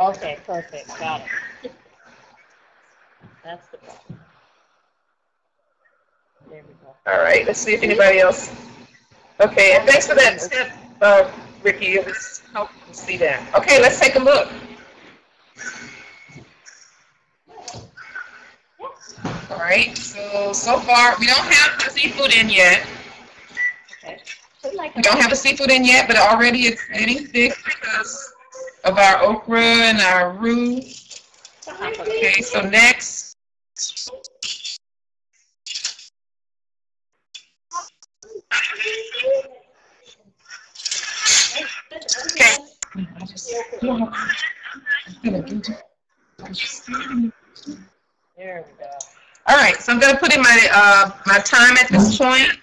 Okay, perfect. Got it. That's the problem. There we go. All right, let's see if anybody else. Okay, and thanks for that tip, Ricky. It was helpful to see that. Okay, let's take a look. All right, so far we don't have the seafood in yet. Okay. We don't have the seafood in yet, but already it's getting thick because of our okra and our roux. Okay, so next. Okay. There we go. All right, so I'm going to put in my my thyme at this point.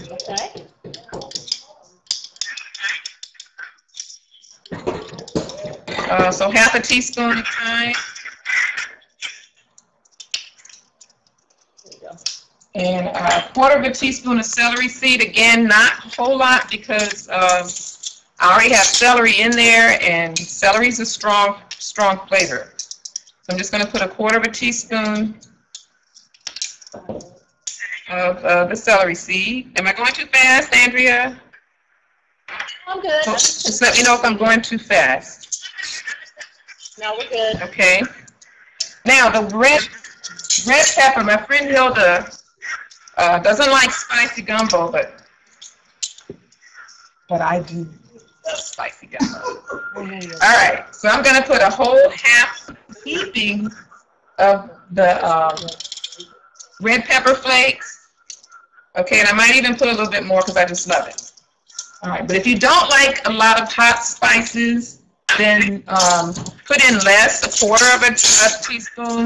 Okay. So half a teaspoon of thyme. There we go. And a quarter of a teaspoon of celery seed. Again, not a whole lot because I already have celery in there, and celery is a strong flavor. So I'm just going to put a quarter of a teaspoon of the celery seed. Am I going too fast, Andrea? I'm good. So just let me know if I'm going too fast. No, we're good. Okay. Now the red pepper. My friend Hilda doesn't like spicy gumbo, but I do love spicy gumbo. All right, so I'm going to put a whole half heaping of the red pepper flakes. Okay, and I might even put a little bit more because I just love it. All right, but if you don't like a lot of hot spices, then put in less, a quarter of a teaspoon.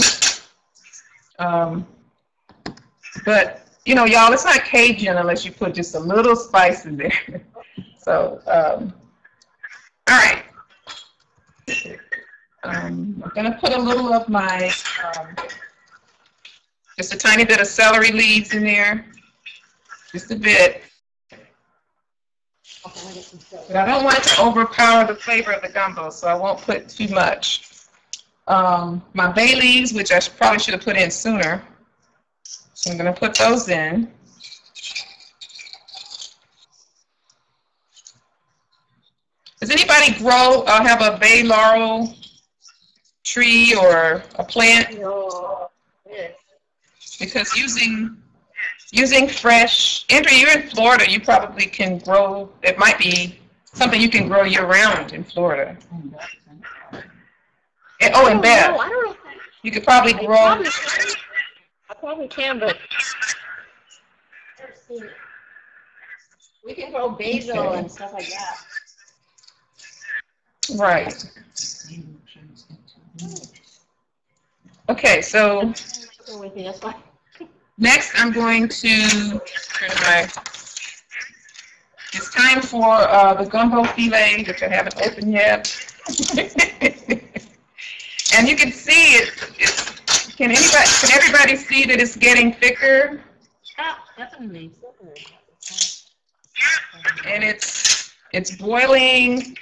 But, you know, y'all, it's not Cajun unless you put just a little spice in there. So, all right. I'm going to put a little of my, just a tiny bit of celery leaves in there. Just a bit. But I don't want it to overpower the flavor of the gumbo, so I won't put too much. My bay leaves, which I probably should have put in sooner. So I'm going to put those in. Does anybody have a bay laurel tree or a plant? No. Yes. Because using fresh, Andrea, you're in Florida, you probably can grow, it might be something you can grow year-round in Florida. And Beth, no, I don't know. you could probably grow. I probably can, but we can grow basil and stuff like that. Right. Okay, so next I'm going to turn my, it's time for the gumbo filet, which I haven't opened yet. And you can see can everybody see that it's getting thicker? Ah, definitely. And it's boiling.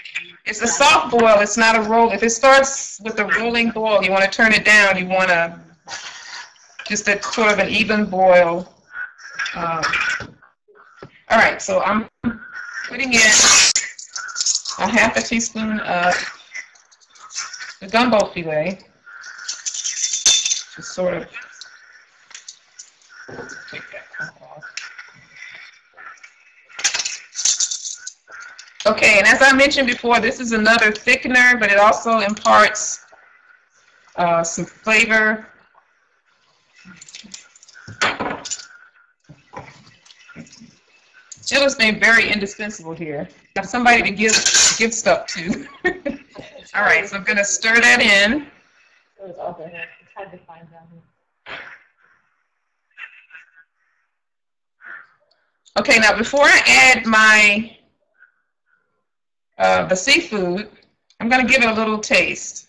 It's a soft boil. It's not a roll. If it starts with a rolling boil, you want to turn it down. You want to just a sort of an even boil. All right, so I'm putting in a half a teaspoon of the gumbo filet. Just sort of take that top off. Okay, and as I mentioned before, this is another thickener, but it also imparts some flavor. Jill been very indispensable here. Got somebody to give stuff to. All right, so I'm going to stir that in. It's hard to find down here. Okay, now before I add my the seafood, I'm going to give it a little taste,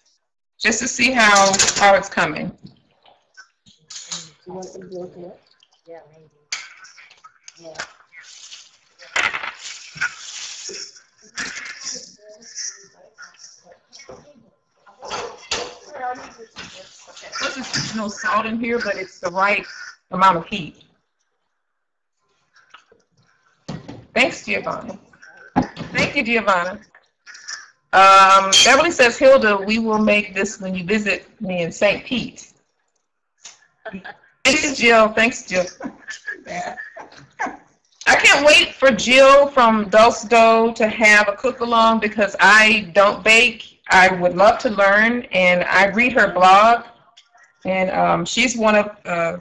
just to see how it's coming. You want some grilled here? Yeah, maybe. Yeah. Plus, there's no salt in here, but it's the right amount of heat. Thanks, Giovanna. Thank you, Giovanna. Beverly says, Hilda, we will make this when you visit me in St. Pete. Thanks, Jill. Thanks, Jill. I can't wait for Jill from Dulce Dough to have a cook-along because I don't bake. I would love to learn, and I read her blog, and she's one of the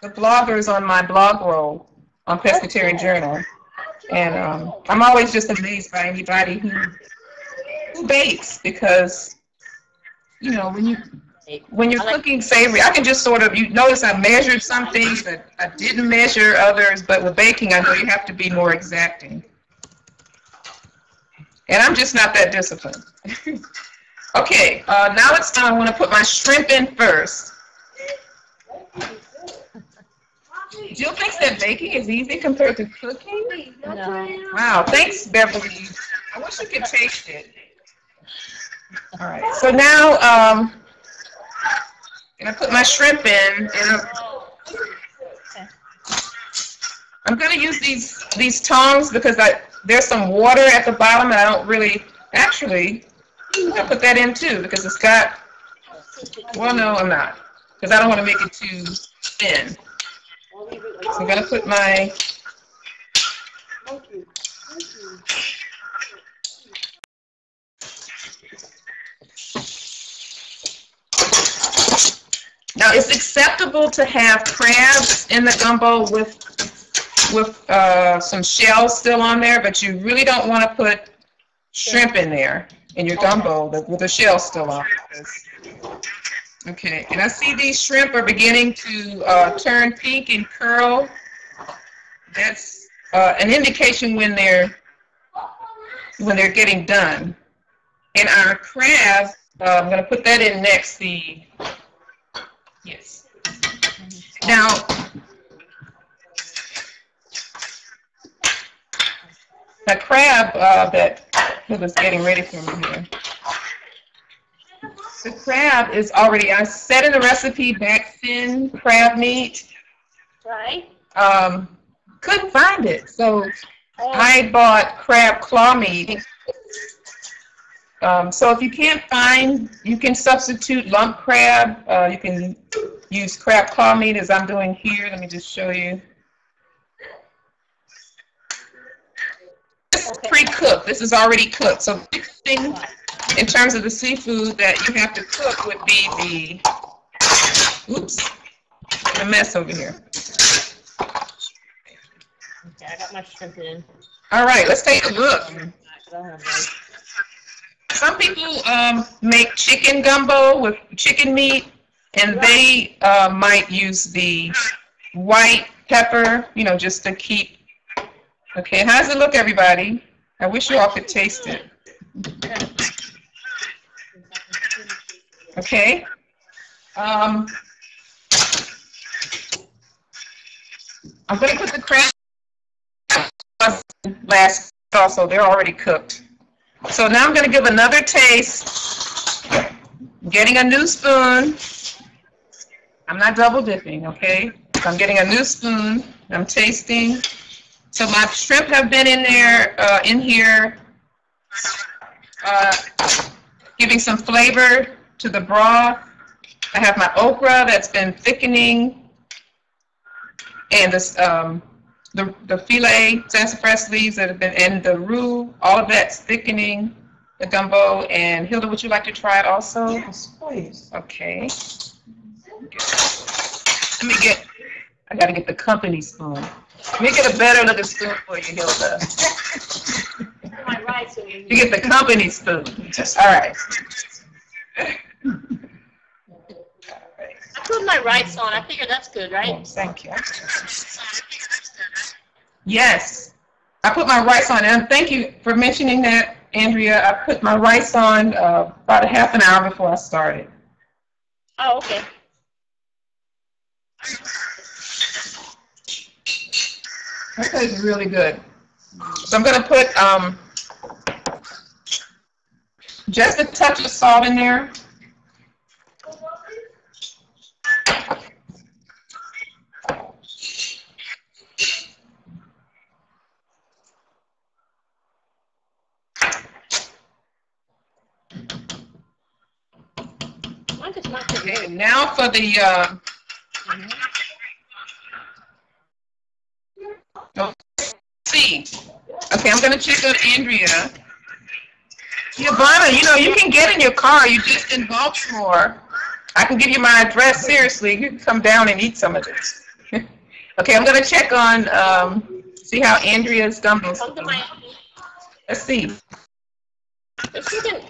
bloggers on my blog roll on Pescatarian Journal. And I'm always just amazed by anybody who bakes because, you know, when you're cooking savory, I can just sort of, you notice I measured some things that I didn't measure others, but with baking, I know you have to be more exacting. And I'm just not that disciplined. Okay, now it's time. I want to put my shrimp in first. Jill thinks that baking is easy compared to cooking? No. Wow, thanks, Beverly. I wish you could taste it. All right, so now I'm going to put my shrimp in, and I'm going to use these tongs because there's some water at the bottom, and I don't really, actually, I'll put that in too because it's got, well, no, I'm not, because I don't want to make it too thin. So I'm going to put my, now it's acceptable to have crabs in the gumbo with some shells still on there, but you really don't want to put shrimp in there in your gumbo with the shells still on. Okay, and I see these shrimp are beginning to turn pink and curl. That's an indication when they're getting done. And our crab, I'm going to put that in next. Yes. Now, the crab that he was getting ready for me here. The crab is already, I said in the recipe, back thin crab meat. Right. Couldn't find it, so I bought crab claw meat. So if you can't find, you can substitute lump crab. You can use crab claw meat as I'm doing here. Let me just show you. This is pre-cooked. This is already cooked. So the next thing in terms of the seafood that you have to cook would be the mess over here. Okay, I got my shrimp in. All right, let's take a look. Some people make chicken gumbo with chicken meat, and they might use the white pepper, you know, just to keep. Okay, how does it look, everybody? I wish you all could taste it. Okay. I'm going to put the crab last also. They're already cooked. So now I'm going to give another taste. I'm getting a new spoon. I'm not double dipping, okay? So I'm getting a new spoon. I'm tasting. So my shrimp have been in there, in here, giving some flavor to the broth. I have my okra that's been thickening, and this the filet sassafras leaves that have been, and the roux, all of that's thickening the gumbo. And Hilda, would you like to try it also? Yes, please. Okay. I got to get the company spoon. Let me get a better looking spoon for you, Hilda. My right, so You get the company spoon. All right. I put my rice on. I figure that's good, right? Oh, thank you. Yes, I put my rice on, and thank you for mentioning that, Andrea. I put my rice on about a half an hour before I started. Oh, okay. That tastes really good. So I'm going to put just a touch of salt in there. long as it's not too Okay, big. now for the, see. Okay, I'm going to check on Andrea. Giovanna, you know, you can get in your car. You're just in Baltimore. I can give you my address. Seriously, you can come down and eat some of this. Okay, I'm going to check on, see how Andrea's gumbo. Come to my. Let's see. If you can,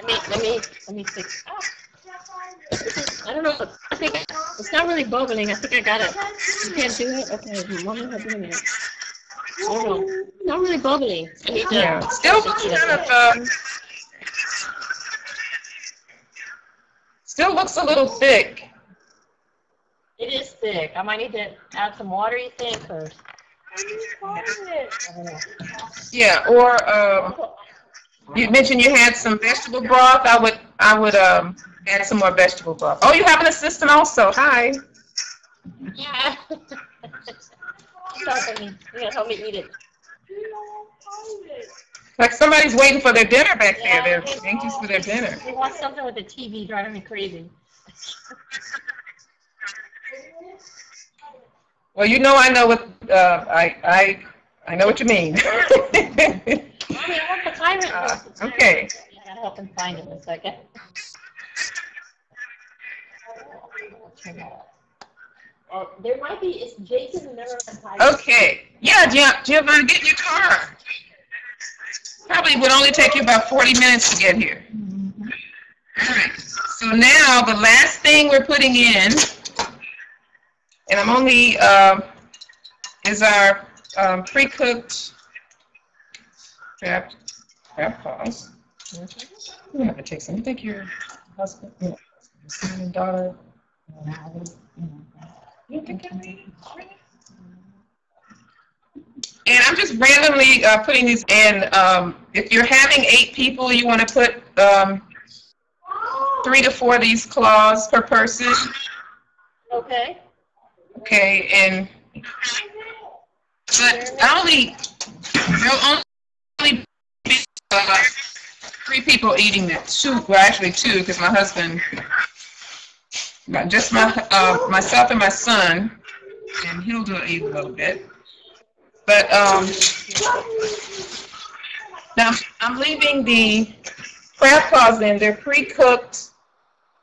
wait, let me fix. Ah, I don't know. I think it's not really bubbling. I think I got it. You can't do it. Okay, mommy, have a minute. I don't know. Not really bubbling. I need to. Yeah, still still looks a little thick. It is thick. I might need to add some water, you think, first. I don't know. Yeah, or you mentioned you had some vegetable broth. I would add some more vegetable broth. Oh, you have an assistant also. Hi. Yeah. She's helping me. You're gonna help me eat it. Like somebody's waiting for their dinner back there. They're anxious for their dinner. We want something with the TV driving me crazy. Well, you know I know what I know what you mean. Mommy, I want the timer. Okay. I gotta help him find it in a second. There might be, it's Jason who never had timer. Okay. Yeah, Giovanna, get in your car. Probably would only take you about 40 minutes to get here. All right. So now the last thing we're putting in, and I'm only, is our pre-cooked crab paws. You have to take some. You think your husband, your son and daughter, you think of me? And I'm just randomly putting these in. If you're having 8 people, you want to put 3 to 4 of these claws per person. Okay. Okay, and but there'll only be 3 people eating this. 2, well actually 2, because my husband, just myself and my son, and he'll eat a little bit. But now I'm leaving the crab paws in. They're pre-cooked,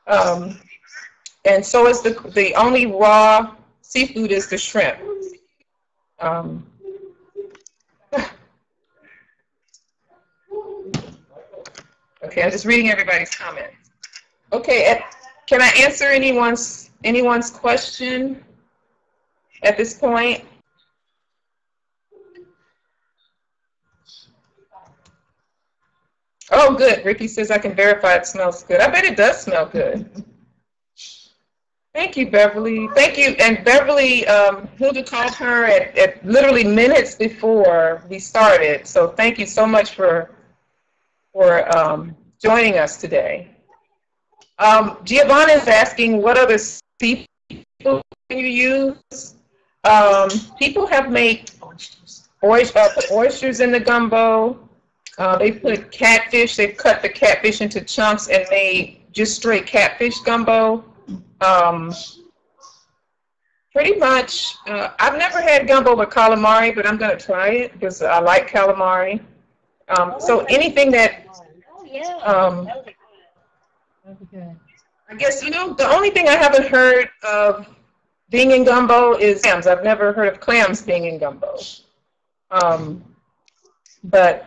and so is the only raw seafood is the shrimp. Okay, I'm just reading everybody's comments. Okay, can I answer anyone's question at this point? Oh, good. Ricky says I can verify it smells good. I bet it does smell good. Thank you, Beverly. Thank you. And Beverly, Hilda called her at literally minutes before we started. So thank you so much for joining us today. Giovanna is asking what other seafood can you use? People have made oysters in the gumbo. They put catfish. They've cut the catfish into chunks and made just straight catfish gumbo. Pretty much, I've never had gumbo with calamari, but I'm going to try it because I like calamari. So anything that, I guess, the only thing I haven't heard of being in gumbo is clams. I've never heard of clams being in gumbo. But